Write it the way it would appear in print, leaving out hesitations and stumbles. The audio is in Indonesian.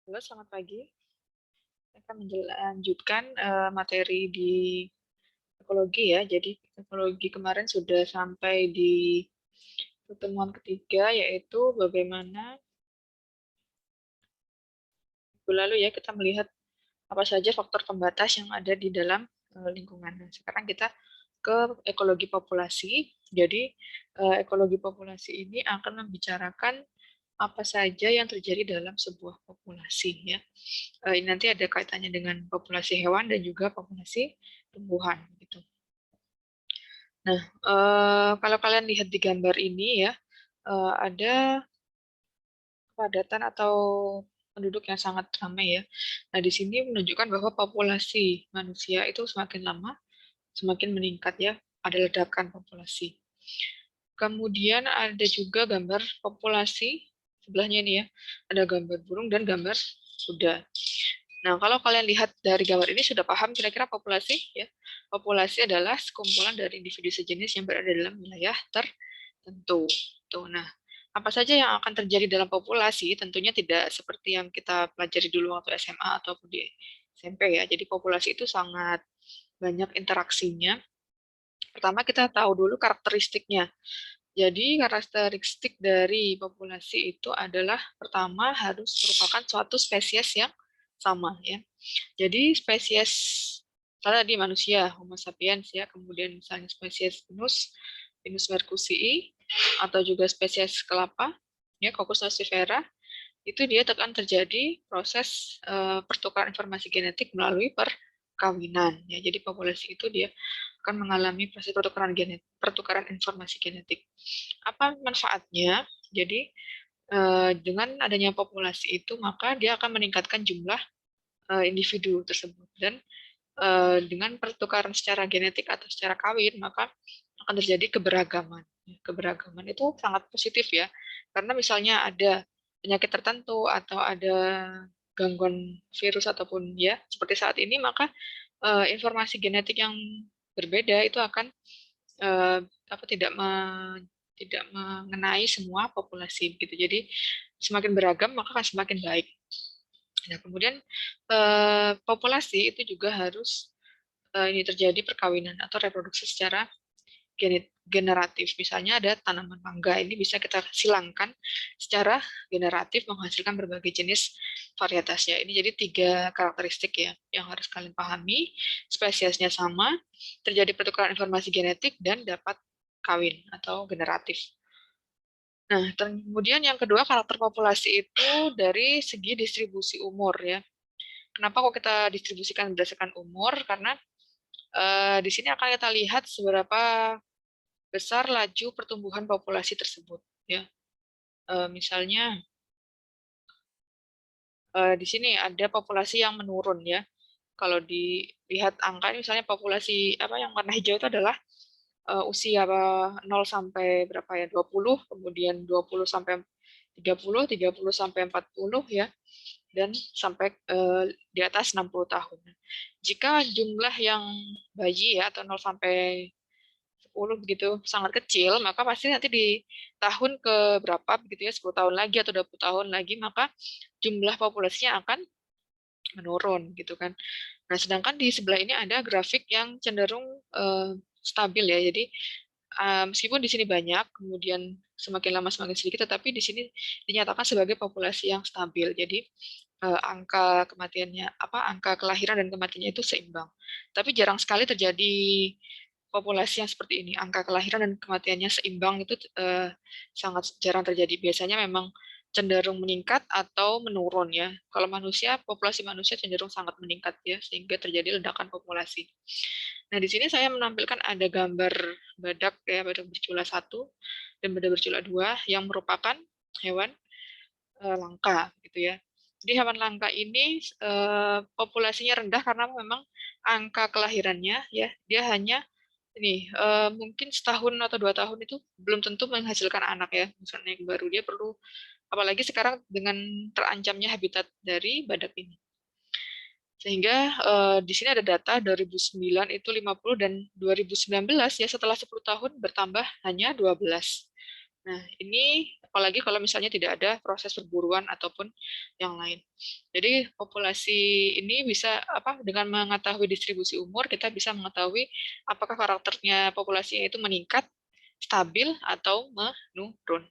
Halo, selamat pagi. Saya akan melanjutkan materi di ekologi ya. Jadi ekologi kemarin sudah sampai di pertemuan ketiga, yaitu bagaimana minggu lalu ya kita melihat apa saja faktor pembatas yang ada di dalam lingkungan. Nah, sekarang kita ke ekologi populasi. Jadi ekologi populasi ini akan membicarakan apa saja yang terjadi dalam sebuah populasi ya. Ini nanti ada kaitannya dengan populasi hewan dan juga populasi tumbuhan gitu. Nah, kalau kalian lihat di gambar ini ya, ada kepadatan atau penduduk yang sangat ramai ya. Nah, di sini menunjukkan bahwa populasi manusia itu semakin lama semakin meningkat ya, ada ledakan populasi. Kemudian ada juga gambar populasi sebelahnya ini ya, ada gambar burung dan gambar kuda. Nah, kalau kalian lihat dari gambar ini sudah paham kira-kira populasi ya. Populasi adalah sekumpulan dari individu sejenis yang berada dalam wilayah tertentu. Tuh, nah, apa saja yang akan terjadi dalam populasi tentunya tidak seperti yang kita pelajari dulu waktu SMA ataupun di SMP ya. Jadi populasi itu sangat banyak interaksinya. Pertama kita tahu dulu karakteristiknya. Jadi karakteristik dari populasi itu adalah pertama harus merupakan suatu spesies yang sama ya. Jadi spesies misalnya tadi manusia Homo sapiens ya, kemudian misalnya spesies Pinus mercusii atau juga spesies kelapa ya Cocos nusifera itu dia akan terjadi proses pertukaran informasi genetik melalui perkawinan ya. Jadi populasi itu dia akan mengalami proses pertukaran informasi genetik. Apa manfaatnya? Jadi dengan adanya populasi itu maka dia akan meningkatkan jumlah individu tersebut dan dengan pertukaran secara genetik atau secara kawin maka akan terjadi keberagaman. Keberagaman itu sangat positif ya, karena misalnya ada penyakit tertentu atau ada gangguan virus ataupun ya seperti saat ini maka informasi genetik yang berbeda itu akan uh, apa tidak mengenai semua populasi gitu. Jadi semakin beragam maka akan semakin baik. Nah, kemudian populasi itu juga harus ini terjadi perkawinan atau reproduksi secara generatif. Misalnya ada tanaman mangga, ini bisa kita silangkan secara generatif menghasilkan berbagai jenis varietasnya. Ini jadi 3 karakteristik ya yang harus kalian pahami. Spesiesnya sama, terjadi pertukaran informasi genetik, dan dapat kawin atau generatif. Nah, kemudian yang kedua karakter populasi itu dari segi distribusi umur ya. Kenapa kok kita distribusikan berdasarkan umur? Karena di sini akan kita lihat seberapa besar laju pertumbuhan populasi tersebut. Ya, misalnya di sini ada populasi yang menurun ya. Kalau dilihat angka, misalnya populasi apa yang warna hijau itu adalah usia 0 sampai berapa ya 20, kemudian 20 sampai 30 sampai 40 ya, dan sampai di atas 60 tahun. Jika jumlah yang bayi ya atau 0 sampai 10 begitu sangat kecil, maka pasti nanti di tahun ke berapa begitu ya, 10 tahun lagi atau 20 tahun lagi, maka jumlah populasinya akan menurun gitu kan. Nah, sedangkan di sebelah ini ada grafik yang cenderung stabil ya. Jadi meskipun di sini banyak, kemudian semakin lama semakin sedikit, tetapi di sini dinyatakan sebagai populasi yang stabil. Jadi angka kematiannya angka kelahiran dan kematiannya itu seimbang. Tapi jarang sekali terjadi populasi yang seperti ini. Angka kelahiran dan kematiannya seimbang itu sangat jarang terjadi. Biasanya memang cenderung meningkat atau menurun ya. Kalau manusia, populasi manusia cenderung sangat meningkat ya, sehingga terjadi ledakan populasi. Nah, di sini saya menampilkan ada gambar badak ya, badak bercula 1 dan badak bercula 2 yang merupakan hewan langka gitu ya. Jadi hewan langka ini populasinya rendah karena memang angka kelahirannya ya dia hanya ini mungkin setahun atau 2 tahun itu belum tentu menghasilkan anak ya. Misalnya yang baru dia perlu, apalagi sekarang dengan terancamnya habitat dari badak ini. Sehingga di sini ada data 2009 itu 50 dan 2019 ya setelah 10 tahun bertambah hanya 12. Nah, ini Apalagi kalau misalnya tidak ada proses perburuan ataupun yang lain. Jadi populasi ini bisa dengan mengetahui distribusi umur kita bisa mengetahui apakah karakternya populasinya itu meningkat, stabil atau menurun.